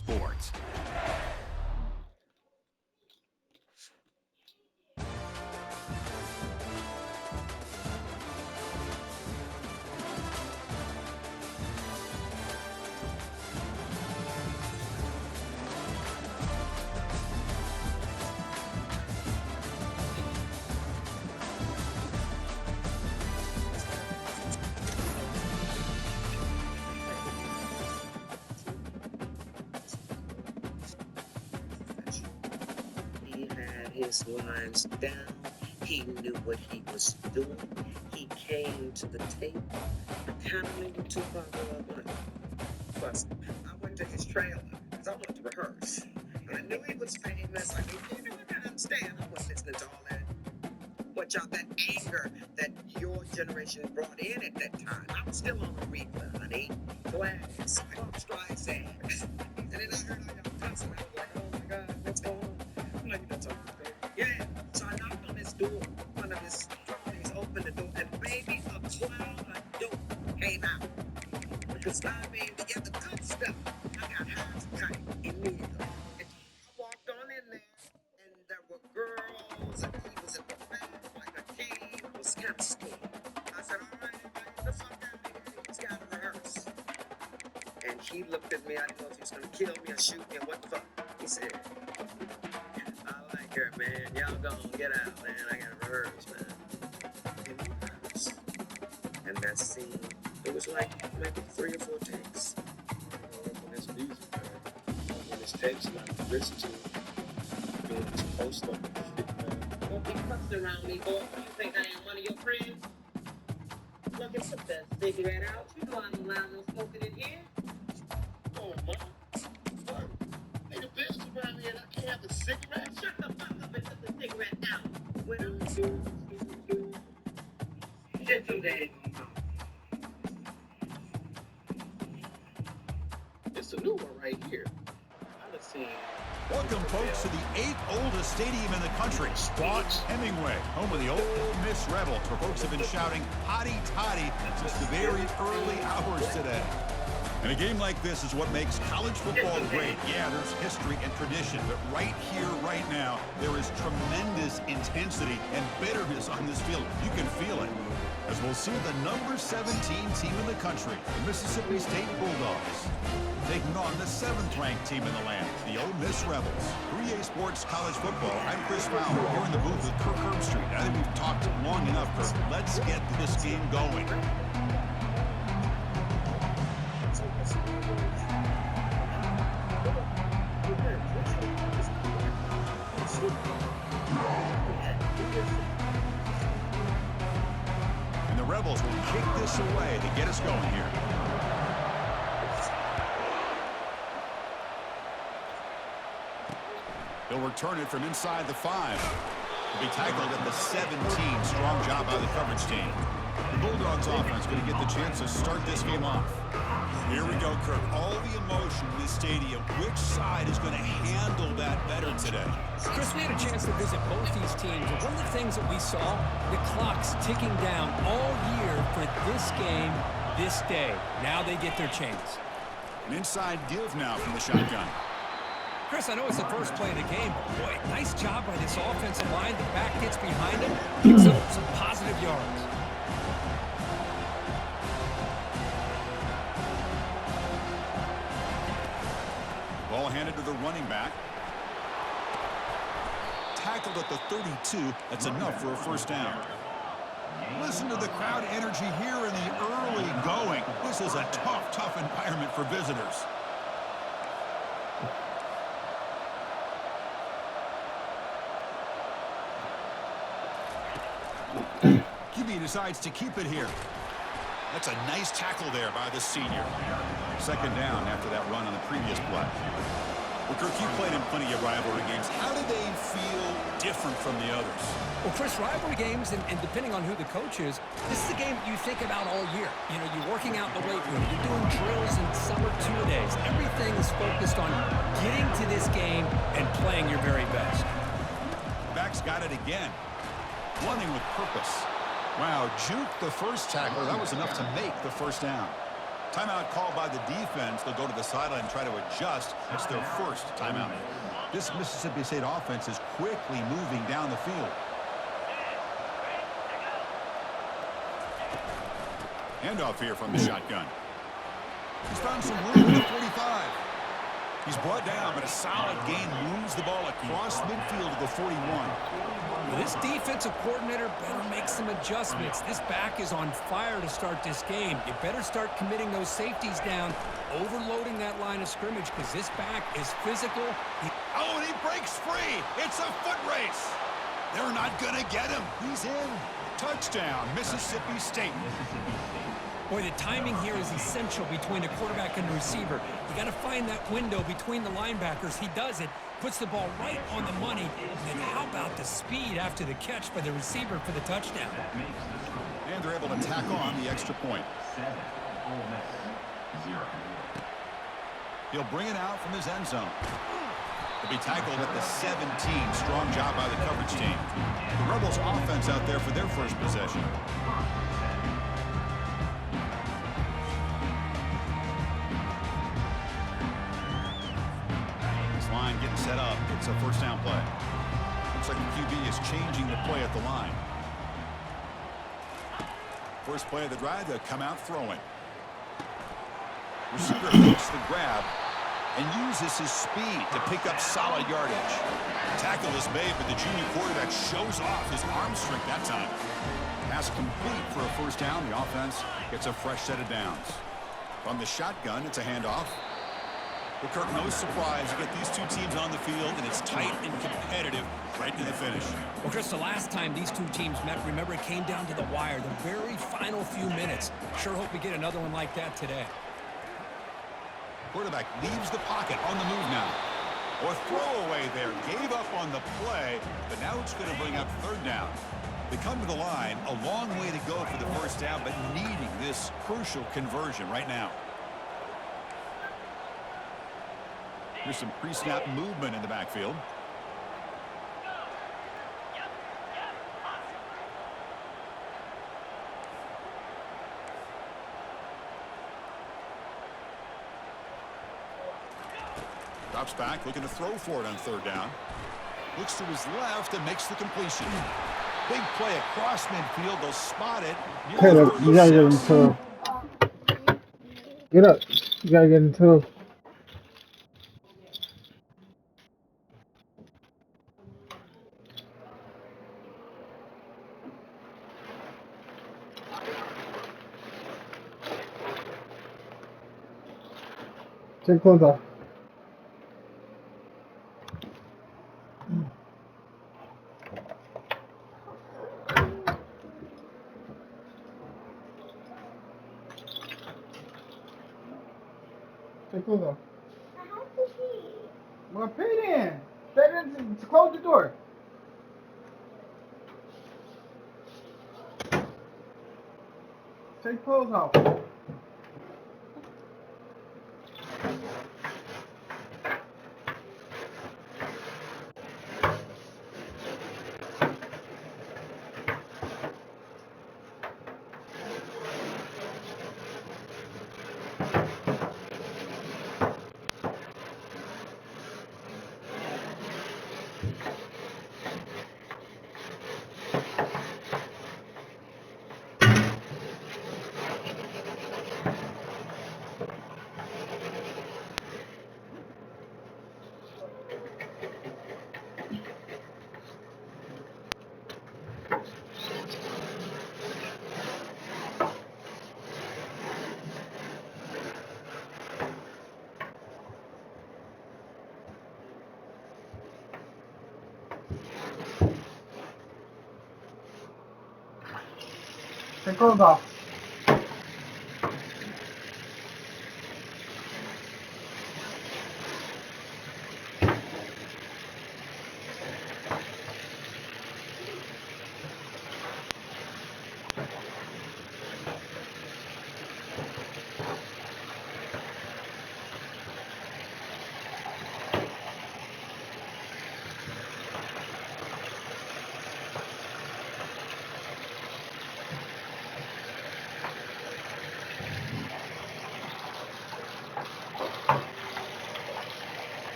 Sports. His lines down. He knew what he was doing. He came to the table. I kind of knew too far away. Plus, I went to his trailer because I wanted to rehearse. And I knew he was famous. I knew I didn't understand. I wasn't listening to all that. What y'all, that anger that your generation brought in at that time. I was still on Aretha, honey. Glass, Streisand. And then I heard all y'all cussing. I was like, oh my God, what's going on? I'm like, that's all. Yeah, so I knocked on his door. One of his cronies opened the door, and baby, a cloud of dope came out. Because I mean, to get the good stuff, I got high tight immediately. And I walked on in there, and there were girls, and he was in the back like a king. I was kind of scared. I said, all right, get the fuck out of here. He's got to rehearse. And he looked at me. I didn't know if he was going to kill me or shoot me or what the fuck. He said, man, y'all gonna get out, man. I gotta rehearse, man. And we rehearsed. And that scene, it was like maybe 3 or 4 takes. When it's music, man. When it's takes, like you listen to it, doing this post up and shit, man. Don't be fussing around me, boy. You think I am one of your friends? Look, it's put that cigarette out. You know I'm allowed no smoking in here. Oh, man. What? Ain't a business around here and I can't have a cigarette? Shut the fuck up and put the cigarette out. When I'm doing, shit today. It's a new one right here. I've seen. Welcome, folks, to the 8th oldest stadium in the country, Watts Hemingway, home of the Ole Miss Rebels, where folks have been shouting "Hotty Toddy" since the very early hours today. And a game like this is what makes college football great. Yeah, there's history and tradition, but right here, right now, there is tremendous intensity and bitterness on this field. You can feel it. As we'll see the number 17 team in the country, the Mississippi State Bulldogs, taking on the 7th-ranked team in the land, the Ole Miss Rebels. 3A Sports College Football. I'm Chris Fowler, here in the booth with Kirk Herbstreit. I think we've talked long enough, Kirk. Let's get this game going. And the Rebels will kick this away to get us going here. They'll return it from inside the 5. Will be tackled at the 17. Strong job by the coverage team. The Bulldogs offense going to get the chance to start this game off. Here we go, Kirk. All the emotion in this stadium. Which side is going to handle that better today? Chris, we had a chance to visit both these teams, and one of the things that we saw, the clock's ticking down all year for this game, this day. Now they get their chance. An inside give now from the shotgun. Chris, I know it's the first play of the game, but boy, nice job by this offensive line. The back gets behind him, picks up some positive yards. Ball handed to the running back. Tackled at the 32. That's enough for a first down. Listen to the crowd energy here in the early going. This is a tough, tough environment for visitors. QB decides to keep it here. That's a nice tackle there by the senior. Second down after that run on the previous play. Well, Kirk, you played in plenty of rivalry games. How do they feel different from the others? Well, Chris, rivalry games, and depending on who the coach is, this is the game you think about all year. You know, you're working out in the weight room. You're doing drills and summer two-a-days. Everything is focused on getting to this game and playing your very best. Back's got it again. Running with purpose. Wow, juke the first tackle. That was enough to make the first down. Timeout called by the defense. They'll go to the sideline and try to adjust. It's their first timeout. This Mississippi State offense is quickly moving down the field. Handoff here from the shotgun. He's found some room in the 45. He's brought down, but a solid gain moves the ball across midfield to the 41. Well, this defensive coordinator better make some adjustments. This back is on fire to start this game. You better start committing those safeties down, overloading that line of scrimmage, because this back is physical. Oh, and he breaks free. It's a foot race. They're not going to get him. He's in. Touchdown, Mississippi State. Boy, the timing here is essential between the quarterback and the receiver. You got to find that window between the linebackers. He does it, puts the ball right on the money. And how about the speed after the catch by the receiver for the touchdown? And they're able to tack on the extra point. He'll bring it out from his end zone. He'll be tackled at the 17. Strong job by the coverage team. The Rebels offense out there for their first possession. Line getting set up. It's a first down play. Looks like the QB is changing the play at the line. First play of the drive, they'll come out throwing. Receiver makes the grab and uses his speed to pick up solid yardage. Tackle is made, but the junior quarterback shows off his arm strength that time. Pass complete for a first down. The offense gets a fresh set of downs. From the shotgun, it's a handoff. But Kirk, no surprise, you get these two teams on the field, and it's tight and competitive right to the finish. Well, Chris, the last time these two teams met, remember, it came down to the wire, the very final few minutes. Sure hope we get another one like that today. Quarterback leaves the pocket on the move now. Or throwaway there. Gave up on the play, but now it's going to bring up third down. They come to the line, a long way to go for the first down, but needing this crucial conversion right now. There's some pre-snap movement in the backfield. Drops back, looking to throw for it on third down. Looks to his left and makes the completion. Big play across midfield. They'll spot it. Caleb, you gotta get into. Get up. You gotta get into. Take clothes off. Take clothes off. Well, pay then. Stay in. Close the door. Take clothes off. Take clothes off.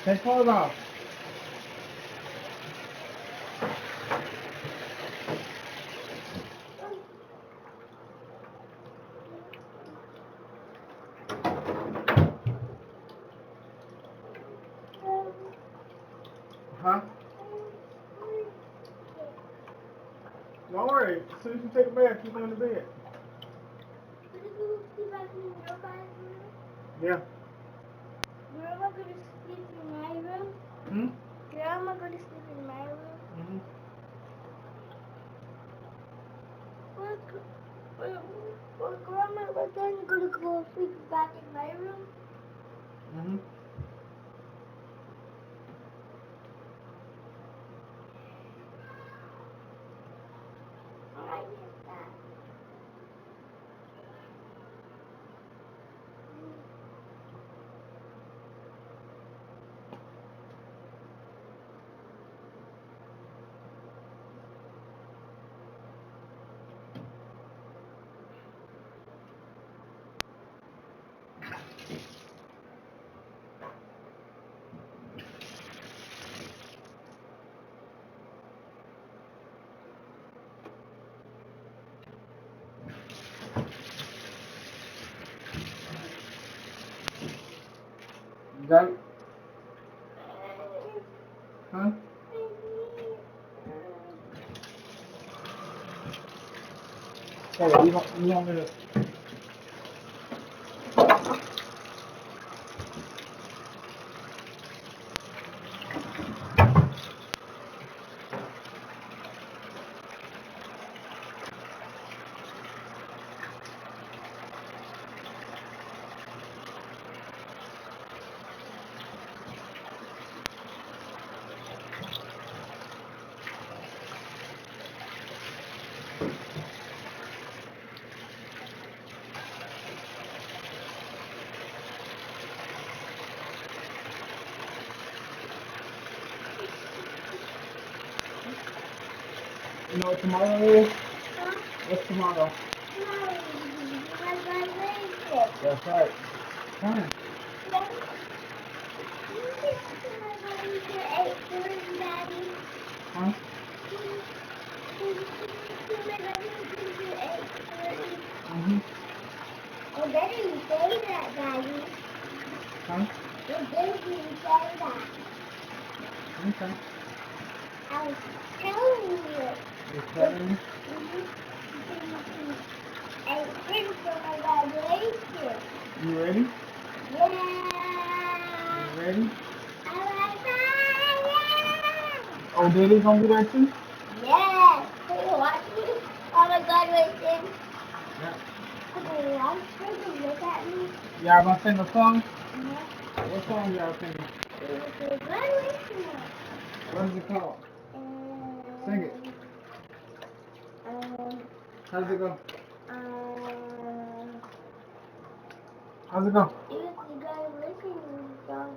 Take clothes off. Huh? Don't worry. As soon as you take a bath, you go in the bed. Yeah. Where am I going to sleep in my room? Hmm? Where am I going to sleep in my room? Mm-hmm. Grandma, we're going to go sleep back in my room. Mm-hmm. I get that. You got it? Huh? Hey, you want me to... You know what tomorrow is? What's tomorrow? That's right. Fine. Huh? Mm-hmm. Oh, better you say that, Daddy. Huh? Well, better you say that. Okay. I was telling you. Just telling you. I did for my graduation. You ready? Yeah. You ready? I like that. Oh, Daddy's gonna be there too? Yes. Can you watch me on my graduation? Yeah. Okay, I'm sure you look at me. Y'all gonna sing a song? Yeah. What song y'all singing? It was your graduation. What is it called? Sing it. Um, How's it go? um, How's it go? it was the graduation song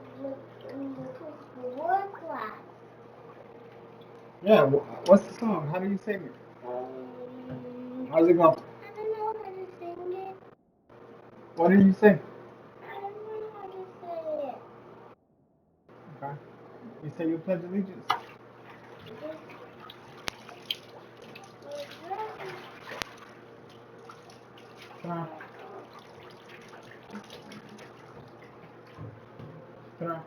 in the Christopher Ward class. Yeah, what's the song? How do you sing it? How's it go? I don't know how to sing it. What do you sing? I don't know how to say it. Okay. You say you pledge allegiance. Come on. Come on.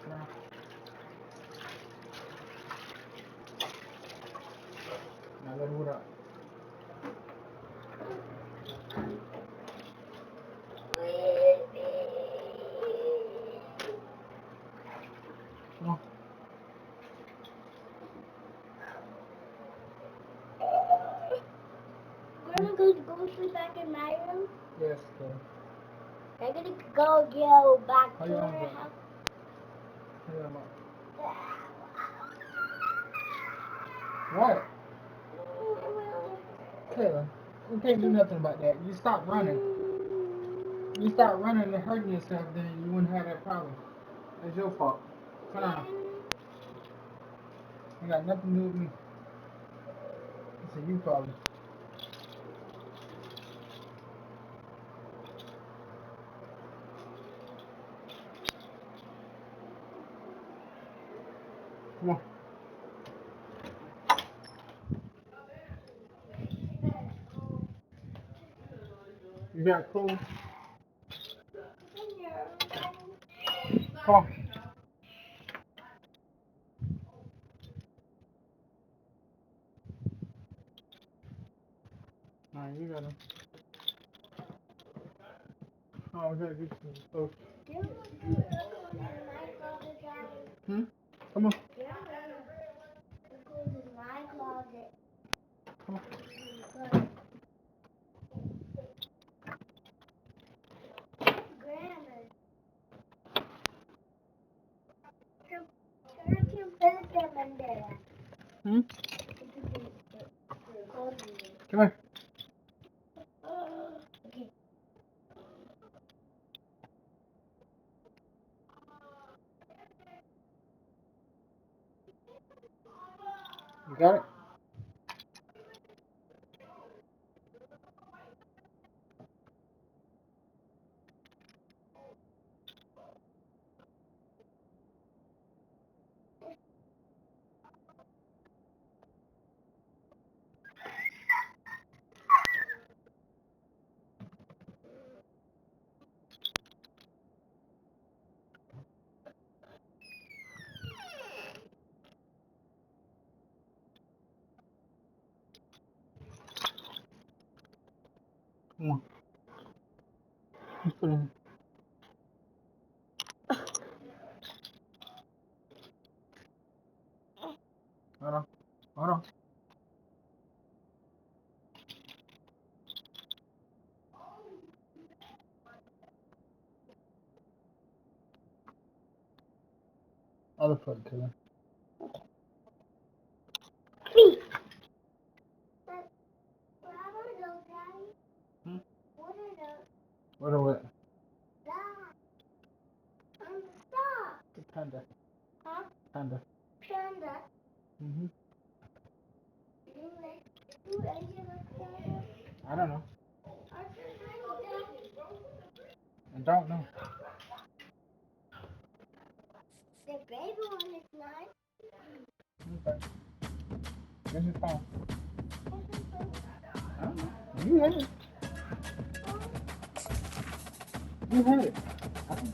Come on. Now let me what up. Come on. We're gonna go sleep back in my room. Yes, go. I'm gonna go back How to you her on that? house. How you on that? What? Taylor, we can't do nothing about that. You stop running. You start running and hurting yourself, then you wouldn't have that problem. It's your fault. Come on. You got nothing to do with me. It's a you problem. Come on. You got cool. Come on. Alright, you got him. Oh, we gotta get some stuff. Come on. Come on. Come here. You got it? Come on. Let's put it in. Hold on. Hold on. Other foot to them. What are what? The panda. Panda. Mm-hmm. I don't know. I don't know. The baby one is nice. Okay. Where's your phone? I don't know. You had it. You had it. I don't know.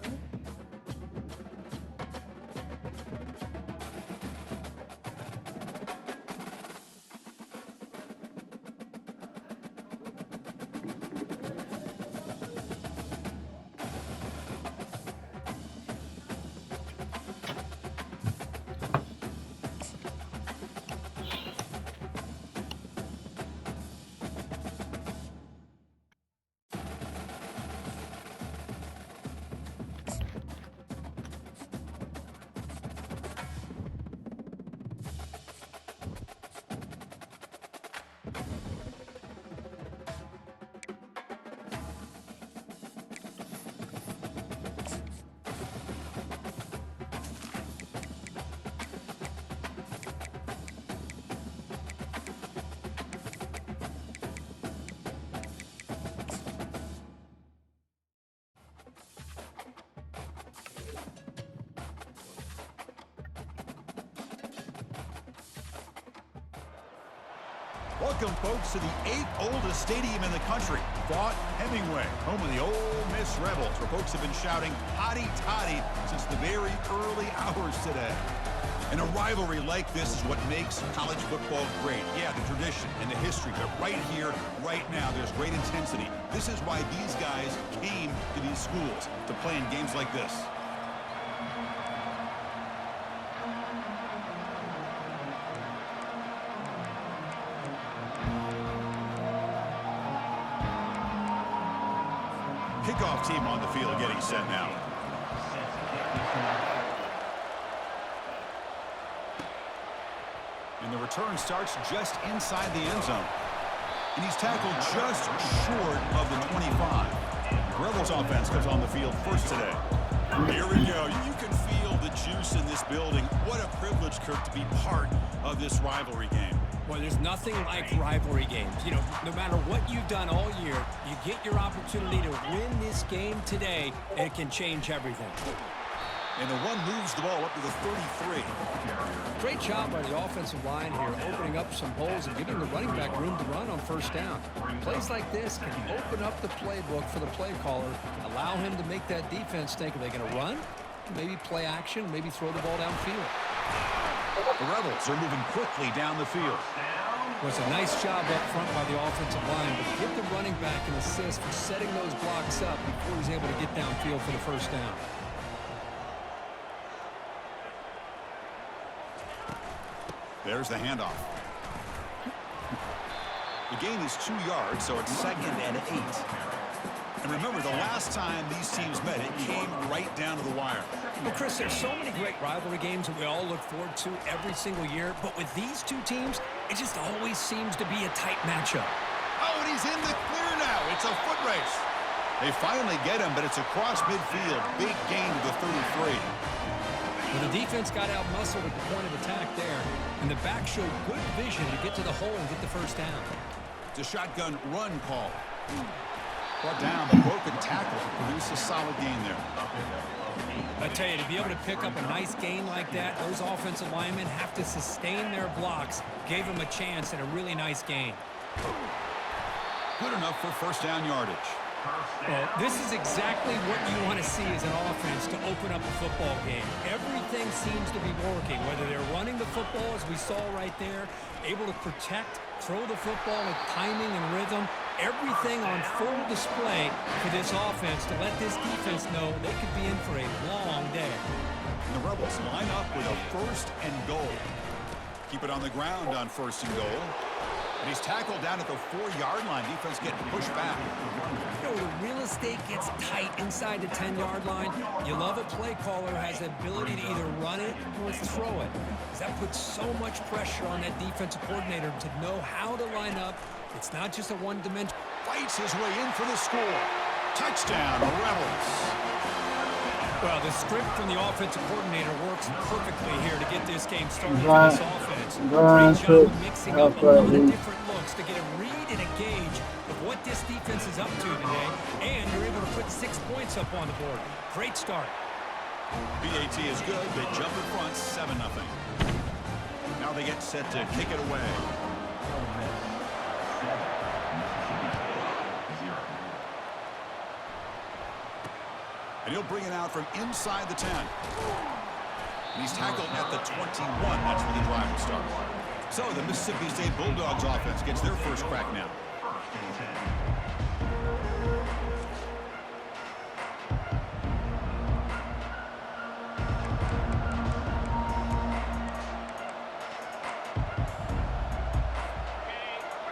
Welcome, folks, to the 8th oldest stadium in the country, Vaught-Hemingway, home of the Ole Miss Rebels, where folks have been shouting "Hotty Toddy" since the very early hours today. And a rivalry like this is what makes college football great. Yeah, the tradition and the history, but right here, right now, there's great intensity. This is why these guys came to these schools, to play in games like this. Kickoff team on the field getting set now. And the return starts just inside the end zone. And he's tackled just short of the 25. Rebels offense comes on the field first today. Here we go. You can feel the juice in this building. What a privilege, Kirk, to be part of this rivalry game. Well, there's nothing like rivalry games. You know, no matter what you've done all year, you get your opportunity to win this game today, and it can change everything. And the run moves the ball up to the 33. Great job by the offensive line here, opening up some holes and giving the running back room to run on first down. Plays like this can open up the playbook for the play caller, allow him to make that defense think, are they going to run? Maybe play action, maybe throw the ball downfield. The Rebels are moving quickly down the field. It was a nice job up front by the offensive line, but give the running back an assist for setting those blocks up before he's able to get downfield for the first down. There's the handoff. The gain is 2 yards, so it's 2nd and 8. And remember, the last time these teams met, it came right down to the wire. Well, Chris, there's so many great rivalry games that we all look forward to every single year, but with these two teams, it just always seems to be a tight matchup. Oh, and he's in the clear now. It's a foot race. They finally get him, but it's across midfield. Big gain to the 33. Well, the defense got out-muscled at the point of attack there, and the back showed good vision to get to the hole and get the first down. It's a shotgun run call. Brought down, the broken tackle to produce a solid gain there. I tell you, to be able to pick up a nice gain like that, those offensive linemen have to sustain their blocks. Gave them a chance and a really nice gain. Good enough for first down yardage. Well, this is exactly what you want to see as an offense to open up a football game. Everything seems to be working, whether they're running the football, as we saw right there, able to protect, throw the football with timing and rhythm, everything on full display for this offense to let this defense know they could be in for a long day. And the Rebels line up with a 1st and goal. Keep it on the ground on 1st and goal. And he's tackled down at the 4-yard line. Defense getting pushed back. You know, the real estate gets tight inside the 10-yard line. You love a play caller who has the ability to either run it or throw it. Because that puts so much pressure on that defensive coordinator to know how to line up. It's not just a one-dimensional. Fights his way in for the score. Touchdown, the Rebels. Well, the script from the offensive coordinator works perfectly here to get this game started for this offense. Great job of mixing up a lot of different looks to get a read and a gauge of what this defense is up to today, and you're able to put 6 points up on the board. Great start. BAT is good. They jump in front, 7-0. Now they get set to kick it away. And he'll bring it out from inside the 10. And he's tackled at the 21. That's where the drive will start. So the Mississippi State Bulldogs offense gets their first crack now.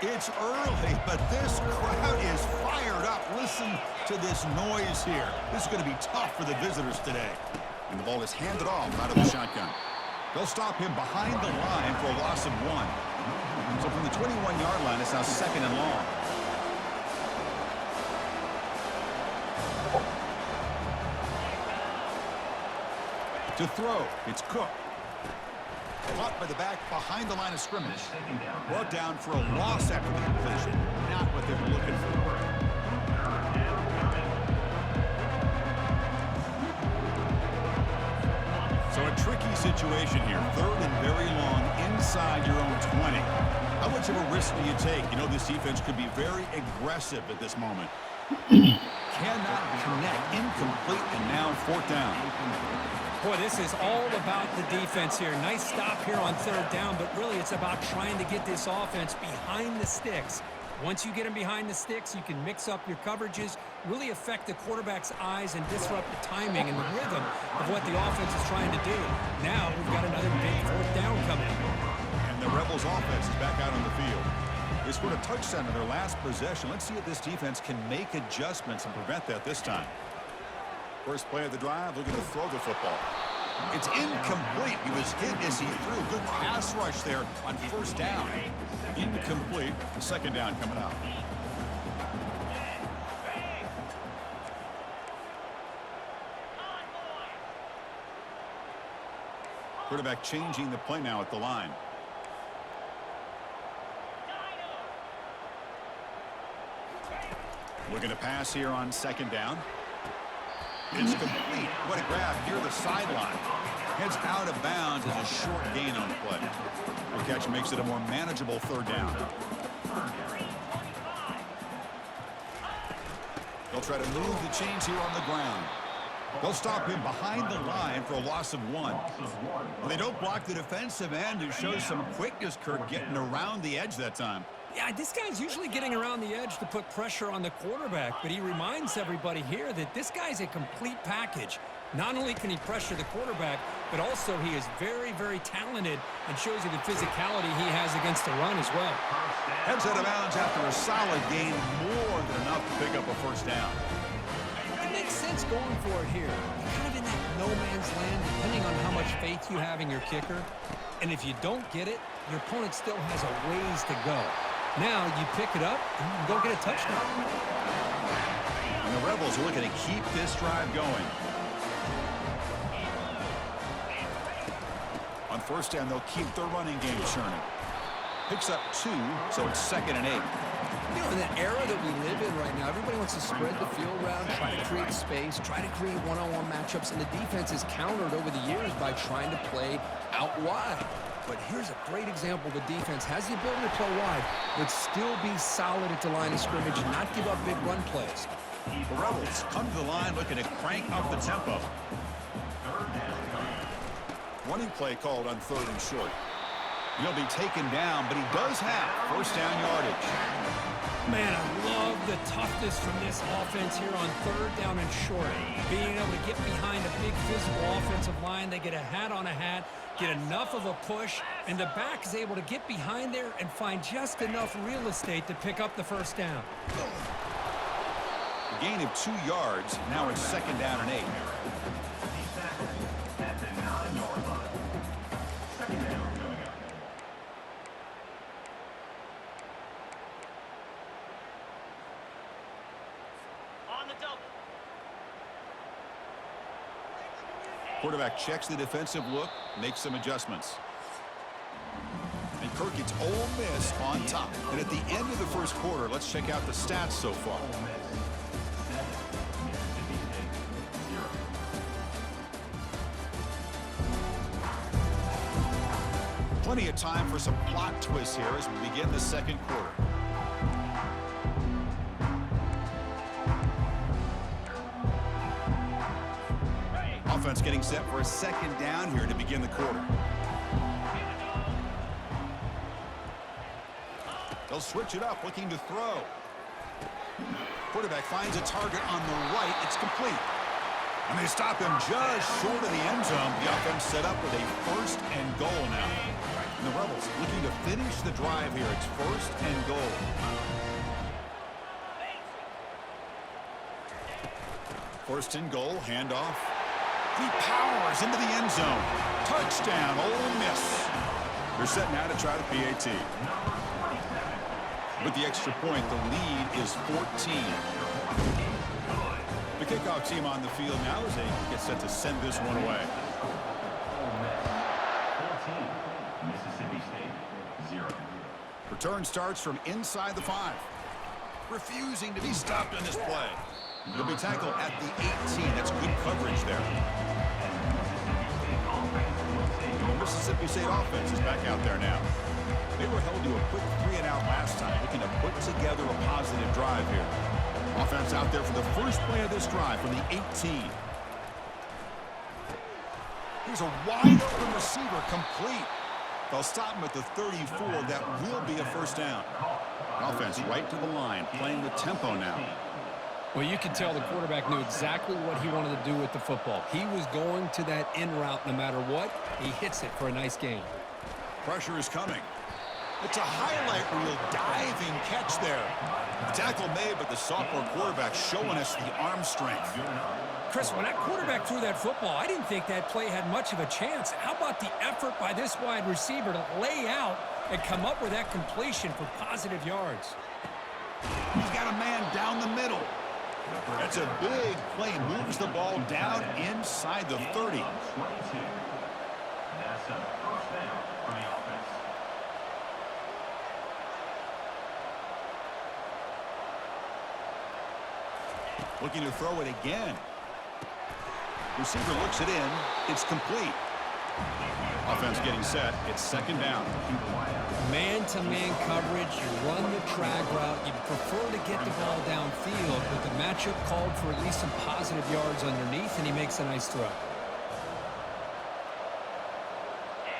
It's early, but this crowd is fired up. Listen to this noise here. This is going to be tough for the visitors today. And the ball is handed off out of the shotgun. They'll stop him behind the line for a loss of 1. So from the 21-yard line, it's now 2nd and long. To throw, it's Cook. Caught by the back behind the line of scrimmage. Brought down for a loss after the completion. Not what they were looking for. So a tricky situation here. 3rd and very long inside your own 20. How much of a risk do you take? You know, this defense could be very aggressive at this moment. Cannot connect. Incomplete, and now 4th down. Boy, this is all about the defense here. Nice stop here on 3rd down, but really it's about trying to get this offense behind the sticks. Once you get them behind the sticks, you can mix up your coverages, really affect the quarterback's eyes and disrupt the timing and the rhythm of what the offense is trying to do. Now we've got another big 4th down coming. And the Rebels offense is back out on the field. They scored a touchdown in their last possession. Let's see if this defense can make adjustments and prevent that this time. First play of the drive, looking to throw the football. It's incomplete. He was hit as he threw. Good pass rush there on 1st down. Incomplete. The 2nd down coming up. Quarterback changing the play now at the line. Looking to pass here on 2nd down. It's complete. What a grab near the sideline. Heads out of bounds as a short gain on the play. The catch makes it a more manageable third down. They'll try to move the chains here on the ground. They'll stop him behind the line for a loss of 1. Well, they don't block the defensive end, who shows some quickness, Kirk, getting around the edge that time. Yeah, this guy's usually getting around the edge to put pressure on the quarterback, but he reminds everybody here that this guy's a complete package. Not only can he pressure the quarterback, but also he is very, very talented and shows you the physicality he has against the run as well. Heads out of bounds after a solid gain, more than enough to pick up a first down. It makes sense going for it here. You're kind of in that no man's land, depending on how much faith you have in your kicker. And if you don't get it, your opponent still has a ways to go. Now you pick it up and you can go get a touchdown. And the Rebels are looking to keep this drive going. On first down, they'll keep their running game churning. Picks up 2, so it's 2nd and 8. You know, in that era that we live in right now, everybody wants to spread the field around, try to create space, try to create one-on-one matchups, and the defense is countered over the years by trying to play out wide. But here's a great example. The defense has the ability to play wide, but still be solid at the line of scrimmage and not give up big run plays. The Rebels come to the line looking to crank up the tempo. Running play called on 3rd and short. He'll be taken down, but he does have first down yardage. Man, I love the toughness from this offense here on 3rd down and short. Being able to get behind a big physical offensive line, they get a hat on a hat, get enough of a push, and the back is able to get behind there and find just enough real estate to pick up the first down. A gain of 2 yards. Now it's 2nd down and 8. Quarterback checks the defensive look, makes some adjustments. And Kirk gets Ole Miss on top. And at the end of the first quarter, let's check out the stats so far. Plenty of time for some plot twists here as we begin the second quarter. Offense getting set for a 2nd down here to begin the quarter. They'll switch it up, looking to throw. Quarterback finds a target on the right. It's complete. And they stop him just short of the end zone. The offense set up with a 1st and goal now. And the Rebels looking to finish the drive here. It's 1st and goal. First and goal, handoff. He powers into the end zone. Touchdown, Ole Miss. They're set now to try the PAT. With the extra point, the lead is 14. The kickoff team on the field now as they get set to send this one away. 14, Mississippi State, 0. Return starts from inside the 5. Refusing to be stopped on this play. He'll be tackled at the 18. That's good coverage there. The Mississippi State offense is back out there now. They were held to a quick 3-and-out last time, looking to put together a positive drive here. Offense out there for the first play of this drive from the 18. Here's a wide open receiver, complete. They'll stop him at the 34. That will be a first down. Offense right to the line, playing the tempo now. Well, you can tell the quarterback knew exactly what he wanted to do with the football. He was going to that in route no matter what. He hits it for a nice gain. Pressure is coming. It's a highlight reel diving catch there. The tackle made, but the sophomore quarterback showing us the arm strength. Chris, when that quarterback threw that football, I didn't think that play had much of a chance. How about the effort by this wide receiver to lay out and come up with that completion for positive yards? He's got a man down the middle. That's a big play. Moves the ball down inside the 30. That's a first down for the offense. Looking to throw it again. Receiver looks it in. It's complete. Offense getting set. It's second down. Man-to-man coverage, you run the drag route, you prefer to get the ball downfield, but the matchup called for at least some positive yards underneath, and he makes a nice throw.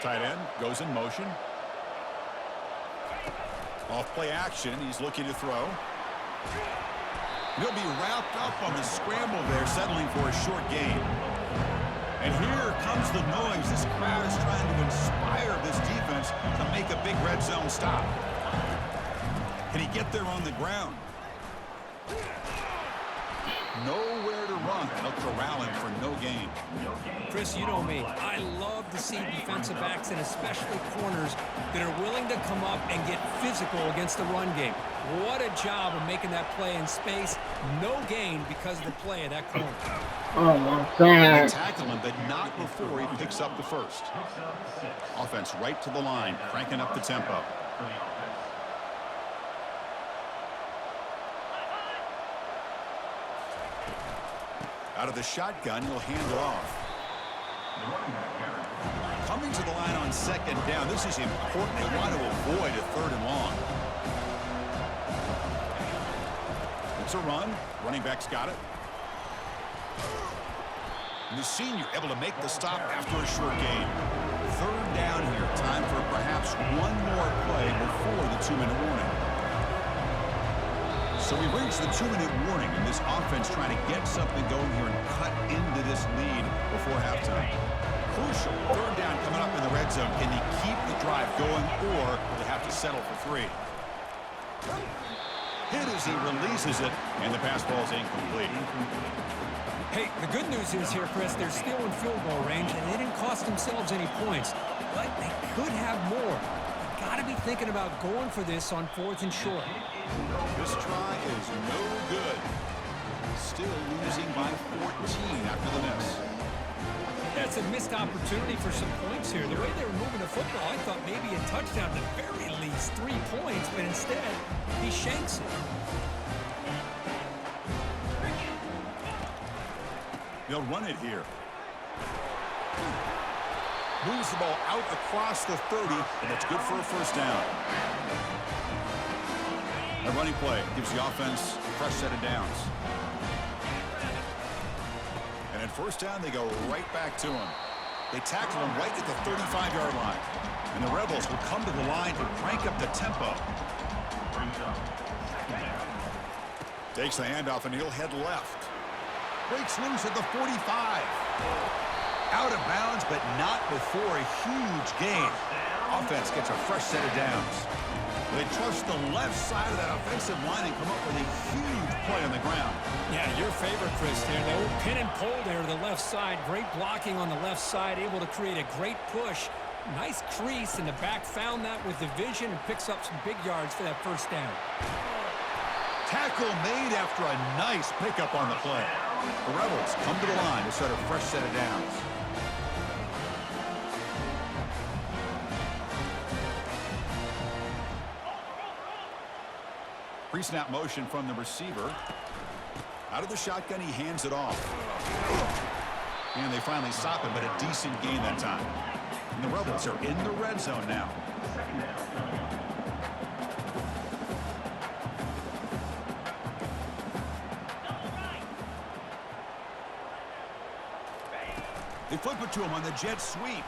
Tight end goes in motion. Off play action. He's looking to throw. He'll be wrapped up on the scramble there, settling for a short gain. And here comes the noise. This crowd is trying to inspire this defense to make a big red zone stop. Can he get there on the ground? Nowhere to run. They'll corral him for no gain. Chris, you know me. I love to see defensive backs and especially corners that are willing to come up and get physical against the run game. What a job of making that play in space. No gain because of the play of that corner. Oh my They God. tackle him, but not before he picks up the first. Offense right to the line, cranking up the tempo. Out of the shotgun, he'll hand it off. Coming to the line on second down. This is important. They want to avoid a third and long. It's a run. Running back's got it. And the senior able to make the stop after a short gain. Third down here. Time for perhaps one more play before the 2-minute warning. So we reach the 2-minute warning, and this offense trying to get something going here and cut into this lead before halftime. Crucial. Third down coming up in the red zone. Can he keep the drive going, or will they have to settle for 3? Hit as he releases it, and the pass ball is incomplete. Hey, the good news is here, Chris, they're still in field goal range, and they didn't cost themselves any points. But they could have more. Got to be thinking about going for this on 4th and short. This try is no good. Still losing by 14 after the miss. That's a missed opportunity for some points here. The way they were moving the football, I thought maybe a touchdown, at the very least 3 points, but instead, he shanks it. They'll run it here. Moves the ball out across the 30, and that's good for a first down. A running play gives the offense a fresh set of downs. And at first down, they go right back to him. They tackle him right at the 35-yard line. And the Rebels will come to the line to crank up the tempo. Takes the handoff, and he'll head left. Breaks loose at the 45. Out of bounds, but not before a huge gain. Offense gets a fresh set of downs. They trust the left side of that offensive line and come up with a huge play on the ground. Yeah, your favorite, Chris, there. The old pin and pull there to the left side. Great blocking on the left side, able to create a great push. Nice crease, and the back found that with the vision and picks up some big yards for that first down. Tackle made after a nice pickup on the play. The Rebels come to the line to set a fresh set of downs. Pre-snap motion from the receiver. Out of the shotgun, he hands it off. And they finally stop him, but a decent gain that time. And the Rebels are in the red zone now. They flip it to him on the jet sweep.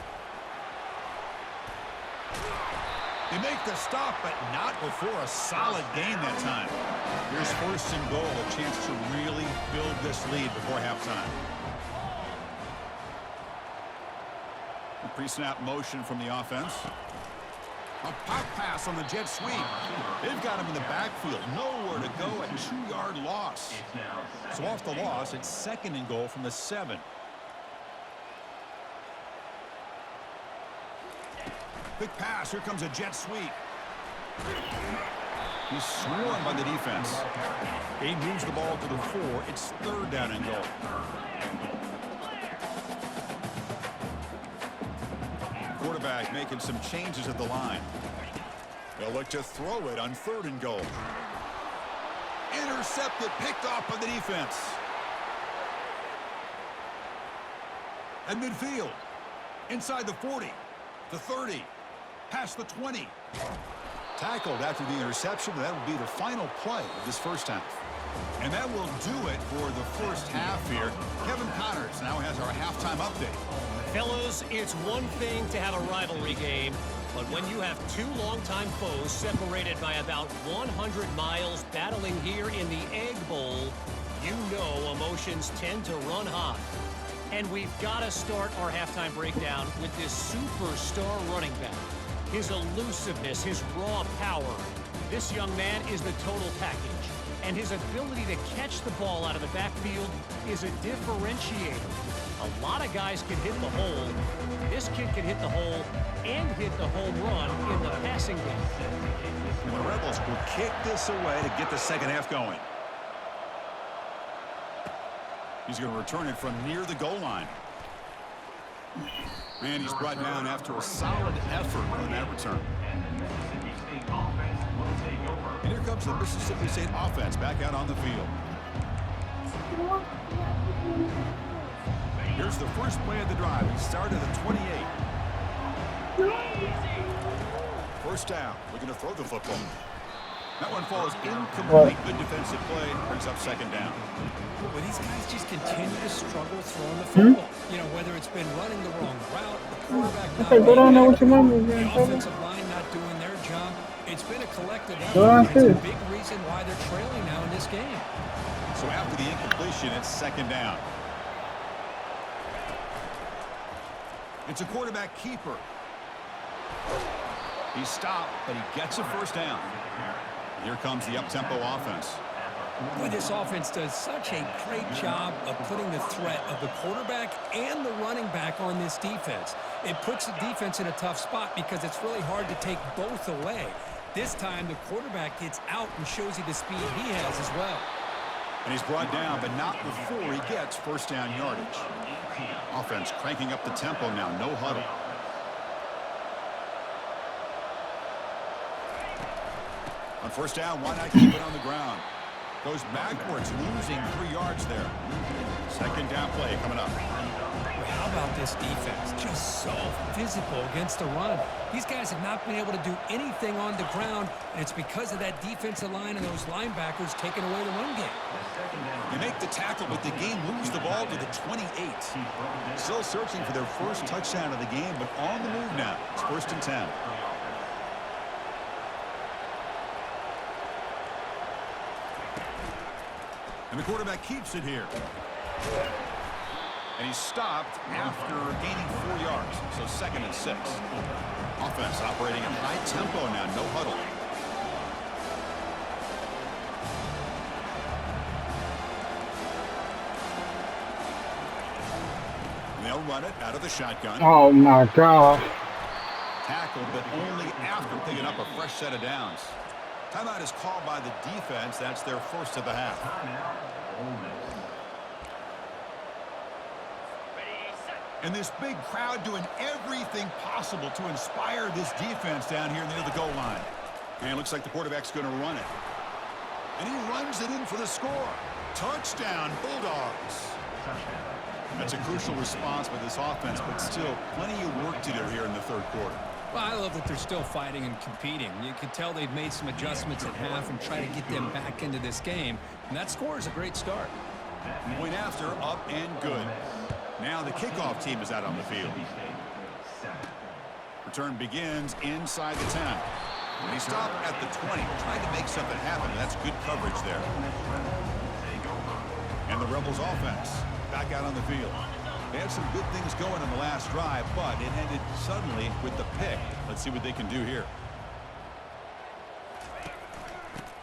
They make the stop, but not before a solid gain that time. Here's 1st and goal, a chance to really build this lead before halftime. The pre-snap motion from the offense. A pop pass on the jet sweep. They've got him in the backfield. Nowhere to go, a 2-yard loss. So off the loss, it's 2nd and goal from the 7. Quick pass. Here comes a jet sweep. He's swarmed by the defense. He moves the ball to the 4. It's 3rd down and goal. Quarterback making some changes at the line. They'll look to throw it on 3rd and goal. Intercepted, picked off by the defense. At midfield, inside the 40, the 30, past the 20. Tackled after the interception. That will be the final play of this first half. And that will do it for the first half here. Kevin Connors now has our halftime update. Fellas, it's one thing to have a rivalry game, but when you have two longtime foes separated by about 100 miles battling here in the Egg Bowl, you know emotions tend to run high. And we've got to start our halftime breakdown with this superstar running back. His elusiveness, his raw power. This young man is the total package. And his ability to catch the ball out of the backfield is a differentiator. A lot of guys can hit the hole. This kid can hit the hole and hit the home run in the passing game. And the Rebels will kick this away to get the second half going. He's going to return it from near the goal line. And he's brought down after a solid effort on that return. And here comes the Mississippi State offense back out on the field. Here's the first play of the drive. He started at 28. First down. We're going to throw the football. That one falls incomplete. Good defensive play. Brings up second down. Well, these guys just continue to struggle throwing the football. You know, whether it's been running the wrong route, the quarterback not Okay, go down there with your mom. the offensive line not doing their job. It's been a collective effort. It's a big reason why they're trailing now in this game. So after the incompletion, it's second down. It's a quarterback keeper. He stopped, but he gets a first down. Here comes the up-tempo offense. Boy, this offense does such a great job of putting the threat of the quarterback and the running back on this defense. It puts the defense in a tough spot because it's really hard to take both away. This time, the quarterback gets out and shows you the speed he has as well. And he's brought down, but not before he gets first down yardage. Offense cranking up the tempo now. No huddle. On first down, why not keep it on the ground? Goes backwards, losing 3 yards there. Second down play coming up. Well, how about this defense? Just so physical against the run. These guys have not been able to do anything on the ground, and it's because of that defensive line and those linebackers taking away the run game. They make the tackle, but the game moves the ball to the 28. Still searching for their first touchdown of the game, but on the move now. It's first and 10. And the quarterback keeps it here. And he's stopped after gaining 4 yards. So second and 6. Offense operating at high tempo now. No huddle. And they'll run it out of the shotgun. Oh my God. Tackled, but only after picking up a fresh set of downs. Timeout is called by the defense. That's their first of the half. And this big crowd doing everything possible to inspire this defense down here near the goal line. And it looks like the quarterback's going to run it. And he runs it in for the score. Touchdown, Bulldogs. That's a crucial response by this offense, but still plenty of work to do here in the third quarter. Well, I love that they're still fighting and competing. You can tell they've made some adjustments at half and try to get them back into this game. And that score is a great start. Point after, up and good. Now the kickoff team is out on the field. Return begins inside the 10. And he stopped at the 20, trying to make something happen. That's good coverage there. And the Rebels offense back out on the field. They had some good things going in the last drive, but it ended suddenly with the pick. Let's see what they can do here.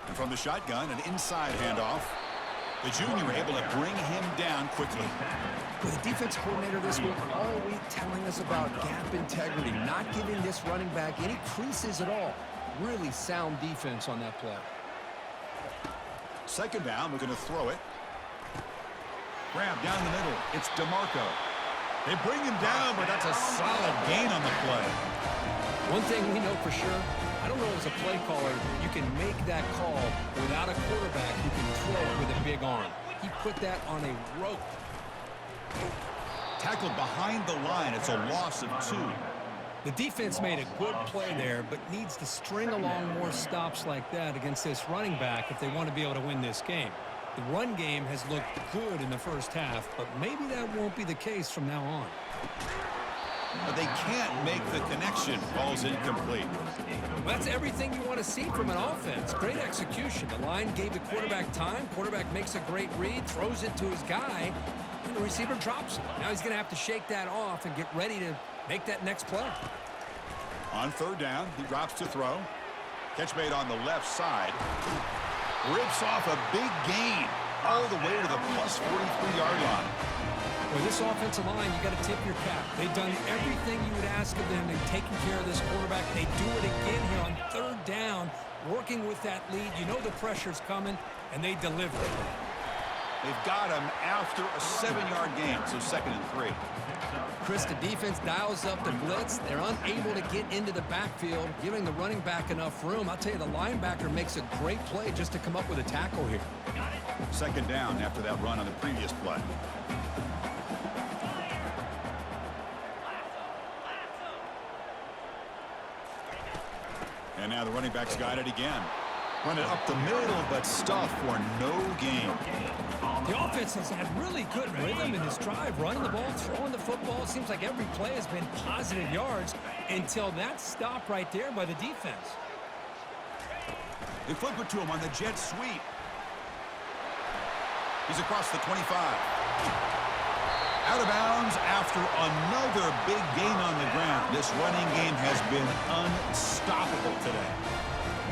And from the shotgun, an inside handoff. The junior able to bring him down quickly. With the defense coordinator this week all week telling us about gap integrity, not giving this running back any creases at all. Really sound defense on that play. Second down, we're going to throw it. Grab down the middle. It's DeMarco. They bring him down, but that's a solid gain on the play. One thing we know for sure, I don't know as a play caller, you can make that call without a quarterback who can throw it with a big arm. He put that on a rope. Tackled behind the line. It's a loss of 2. The defense made a good play there, but needs to string along more stops like that against this running back if they want to be able to win this game. The run game has looked good in the first half, but maybe that won't be the case from now on. But they can't make the connection. Ball's incomplete. Well, that's everything you want to see from an offense. Great execution. The line gave the quarterback time. Quarterback makes a great read, throws it to his guy, and the receiver drops it. Now he's going to have to shake that off and get ready to make that next play. On 3rd down, he drops to throw. Catch made on the left side. Rips off a big gain all the way to the plus 43-yard line. For this offensive line, you got to tip your cap. They've done everything you would ask of them in taking care of this quarterback. They do it again here on 3rd down, working with that lead. You know the pressure's coming, and they deliver. They've got him after a 7-yard gain, so 2nd and 3. Chris, the defense dials up the blitz. They're unable to get into the backfield, giving the running back enough room. I'll tell you, the linebacker makes a great play just to come up with a tackle here. 2nd down after that run on the previous play. And now the running back's got it again. Run it up the middle, but stuff for no gain. The offense has had really good rhythm in this drive, running the ball, throwing the football. It seems like every play has been positive yards until that stop right there by the defense. They flip it to him on the jet sweep. He's across the 25. Out of bounds after another big gain on the ground. This running game has been unstoppable today.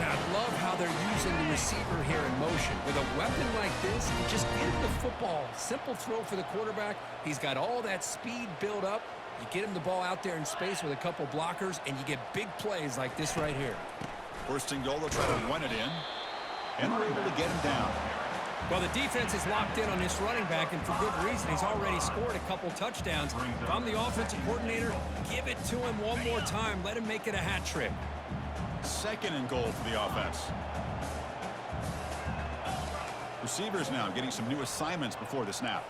Now, I love how they're using the receiver here in motion. With a weapon like this, you just get him the football. Simple throw for the quarterback. He's got all that speed built up. You get him the ball out there in space with a couple blockers, and you get big plays like this right here. 1st and goal, they'll try to run it in. And they're able to get him down. Well, the defense is locked in on this running back, and for good reason. He's already scored a couple touchdowns. If I'm the offensive coordinator, give it to him one more time. Let him make it a hat trick. 2nd and goal for the offense. Receivers now getting some new assignments before the snap.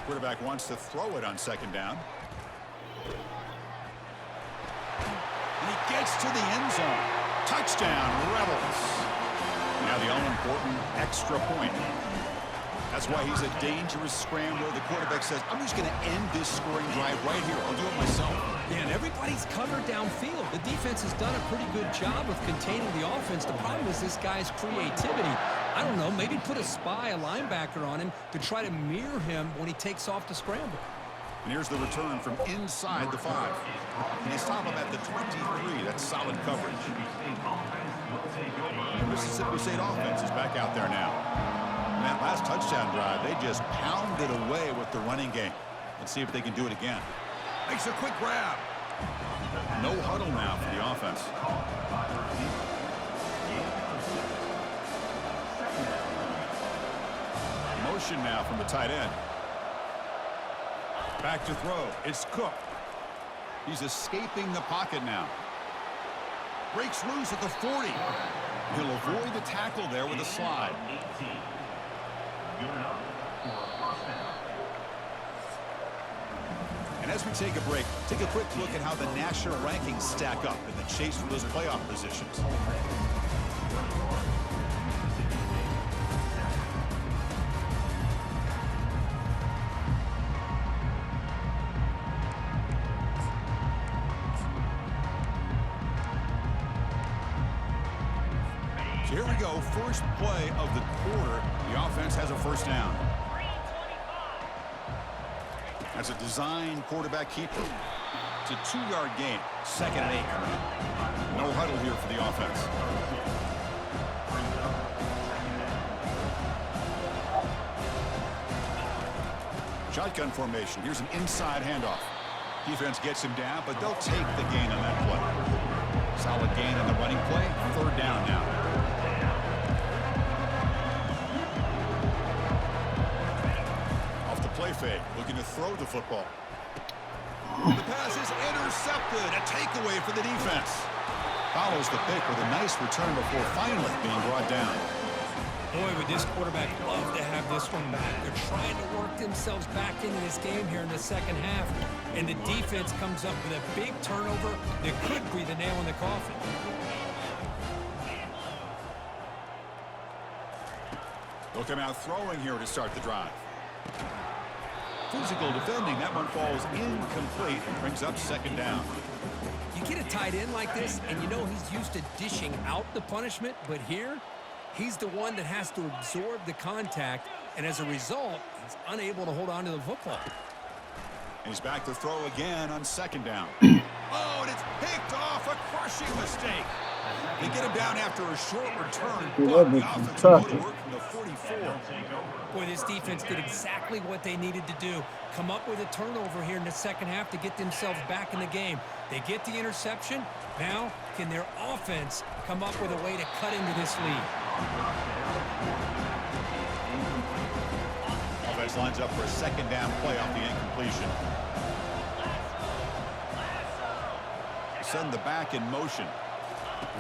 Quarterback wants to throw it on 2nd down. And he gets to the end zone. Touchdown, Rebels. Now the all-important extra point. That's why he's a dangerous scrambler. The quarterback says, I'm just going to end this scoring drive right here. I'll do it myself. Yeah, and everybody's covered downfield. The defense has done a pretty good job of containing the offense. The problem is this guy's creativity. I don't know, maybe put a spy, a linebacker on him to try to mirror him when he takes off the scramble. And here's the return from inside the 5. And they stop him at the 23. That's solid coverage. The Mississippi State offense is back out there now. And that last touchdown drive, they just pounded away with the running game. Let's see if they can do it again. Makes a quick grab. No huddle now for the offense. Motion now from the tight end. Back to throw. It's Cook. He's escaping the pocket now. Breaks loose at the 40. He'll avoid the tackle there with a slide. And as we take a break, take a quick look at how the national rankings stack up in the chase for those playoff positions. So here we go, first play of the quarter. The offense has a first down. That's a design quarterback keeper. It's a 2-yard gain, 2nd and 8. No huddle here for the offense. Shotgun formation. Here's an inside handoff. Defense gets him down, but they'll take the gain on that play. Solid gain on the running play. 3rd down now. Play fake, looking to throw the football. The pass is intercepted. A takeaway for the defense. Follows the pick with a nice return before finally being brought down. Boy, would this quarterback love to have this one back. They're trying to work themselves back into this game here in the second half. And the defense comes up with a big turnover that could be the nail in the coffin. They'll come out throwing here to start the drive. Physical defending. That one falls incomplete and brings up second down. You get a tight end like this, and you know he's used to dishing out the punishment, but here, he's the one that has to absorb the contact, and as a result, he's unable to hold on to the football. And he's back to throw again on second down. Oh, and it's picked off. A crushing mistake. They get him down after a short return. But the offense will go to work from the 44. Boy, this defense did exactly what they needed to do. Come up with a turnover here in the second half to get themselves back in the game. They get the interception. Now, can their offense come up with a way to cut into this lead? Offense lines up for a second down play off the incompletion. Send the back in motion.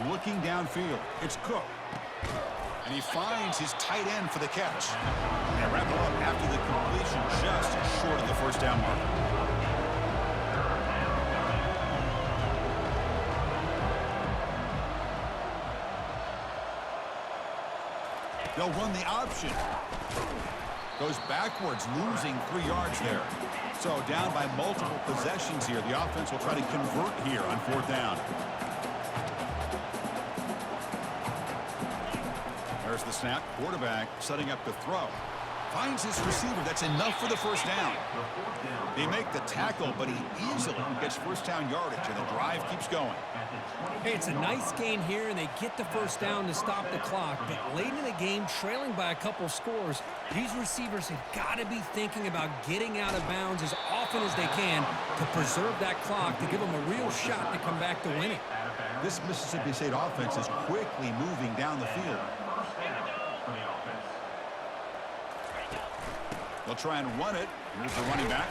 Looking downfield. It's Cook. And he finds his tight end for the catch. They wrap it up after the completion, just short of the first down mark. They'll run the option. Goes backwards, losing 3 yards there. So down by multiple possessions here. The offense will try to convert here on fourth down. There's the snap. Quarterback setting up to throw. Finds his receiver. That's enough for the first down. They make the tackle, but he easily gets first down yardage, and the drive keeps going. Hey, it's a nice gain here, and they get the first down to stop the clock. But late in the game, trailing by a couple scores, these receivers have got to be thinking about getting out of bounds as often as they can to preserve that clock, to give them a real shot to come back to winning. This Mississippi State offense is quickly moving down the field. They'll try and run it. Here's the running back.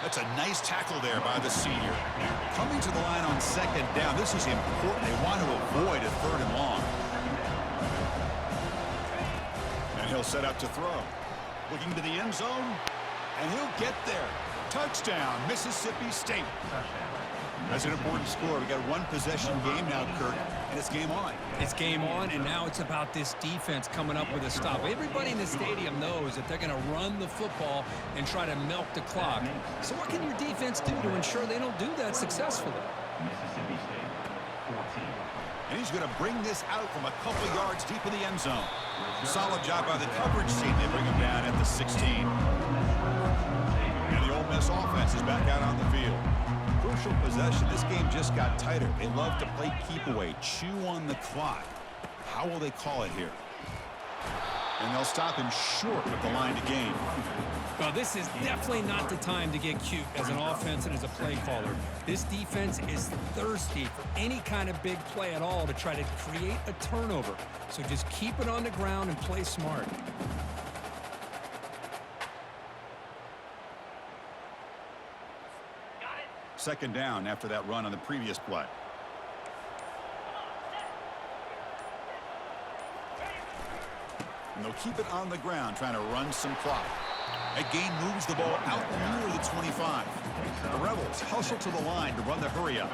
That's a nice tackle there by the senior. Coming to the line on second down. This is important. They want to avoid a third and long. And he'll set up to throw. Looking to the end zone. And he'll get there. Touchdown, Mississippi State. That's an important score. We got one possession game now, Kirk, and it's game on. It's game on, and now it's about this defense coming up with a stop. Everybody in the stadium knows that they're going to run the football and try to milk the clock. So what can your defense do to ensure they don't do that successfully? Mississippi State, 14. And he's going to bring this out from a couple yards deep in the end zone. Solid job by the coverage team. They bring him down at the 16. And the Ole Miss offense is back out on the field. Crucial possession. This game just got tighter. They love to play keep away, chew on the clock. How will they call it here? And they'll stop him short with the line to gain. Well, this is definitely not the time to get cute as an offense and as a play caller. This defense is thirsty for any kind of big play at all to try to create a turnover. So just keep it on the ground and play smart. Second down after that run on the previous play. And they'll keep it on the ground, trying to run some clock. That gain moves the ball out near the 25. The Rebels hustle to the line to run the hurry up.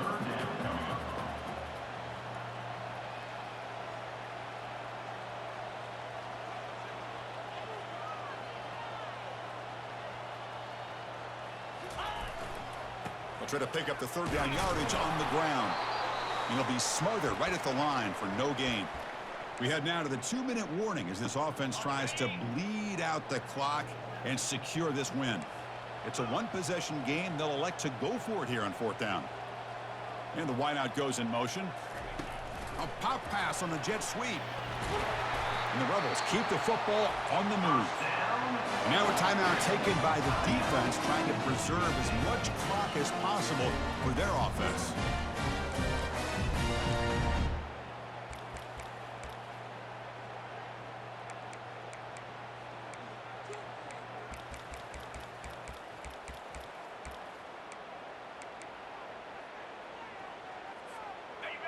They'll try to pick up the third down yardage on the ground. And he'll be smothered right at the line for no gain. We head now to the 2-minute warning as this offense tries to bleed out the clock and secure this win. It's a one-possession game. They'll elect to go for it here on fourth down. And the wideout goes in motion. A pop pass on the jet sweep. And the Rebels keep the football on the move. Now a timeout taken by the defense, trying to preserve as much clock as possible for their offense.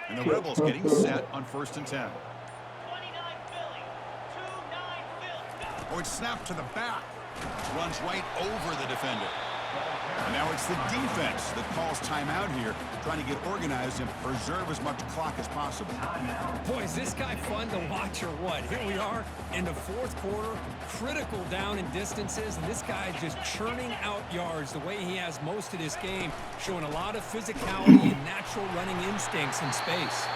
And the Rebels getting set on 1st and 10. 29 Philly, 2-9 Oh, it's snapped to the back. Runs right over the defender. And now it's the defense that calls timeout here, trying to get organized and preserve as much clock as possible. Boy, is this guy fun to watch or what? Here we are in the fourth quarter, critical down and distances, and this guy just churning out yards the way he has most of this game, showing a lot of physicality and natural running instincts in space.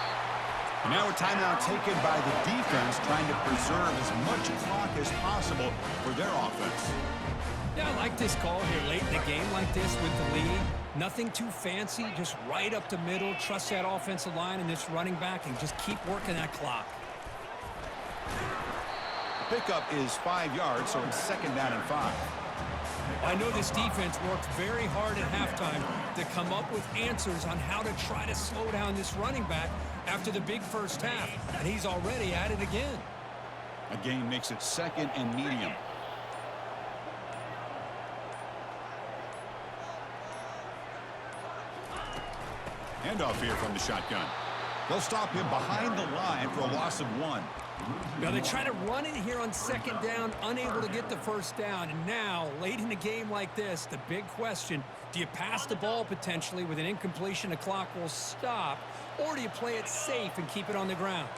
And now a timeout taken by the defense, trying to preserve as much clock as possible for their offense. Yeah, I like this call here late in the game like this with the lead. Nothing too fancy, just right up the middle. Trust that offensive line and this running back and just keep working that clock. The pickup is 5 yards, so it's 2nd down and 5. I know this defense worked very hard at halftime to come up with answers on how to try to slow down this running back after the big first half, and he's already at it again. A gain makes it 2nd and medium. Handoff here from the shotgun. They'll stop him behind the line for a loss of 1. Now they try to run it here on 2nd down, unable to get the first down. And now, late in a game like this, the big question, do you pass the ball potentially with an incompletion, the clock will stop, or do you play it safe and keep it on the ground?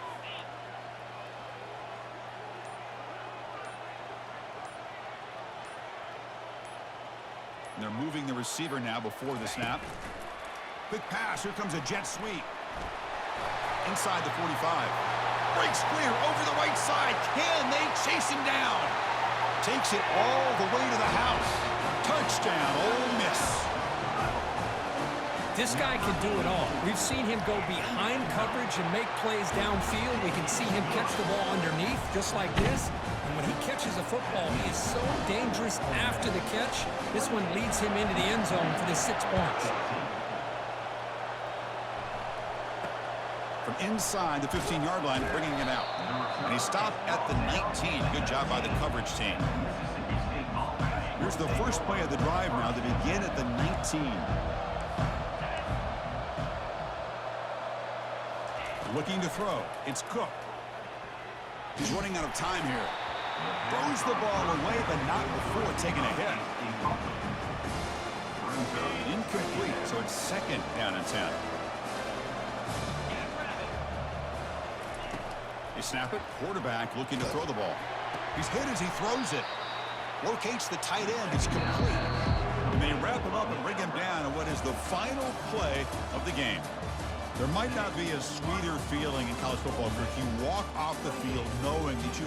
And they're moving the receiver now before the snap. Quick pass. Here comes a jet sweep. Inside the 45. Breaks clear over the right side. Can they chase him down? Takes it all the way to the house. Touchdown, Ole Miss. This guy can do it all. We've seen him go behind coverage and make plays downfield. We can see him catch the ball underneath just like this. And when he catches a football, he is so dangerous after the catch. This one leads him into the end zone for the 6 points. From inside the 15-yard line, bringing it out. And he stopped at the 19. Good job by the coverage team. Here's the first play of the drive now to begin at the 19. Looking to throw. It's Cook. He's running out of time here. Throws the ball away, but not before taking a hit. Incomplete, so it's 2nd down and 10. They snap it. Quarterback looking to throw the ball. He's hit as he throws it. Locates the tight end. It's complete. And they wrap him up and bring him down on what is the final play of the game. There might not be a sweeter feeling in college football, Kirk. You walk off the field knowing that you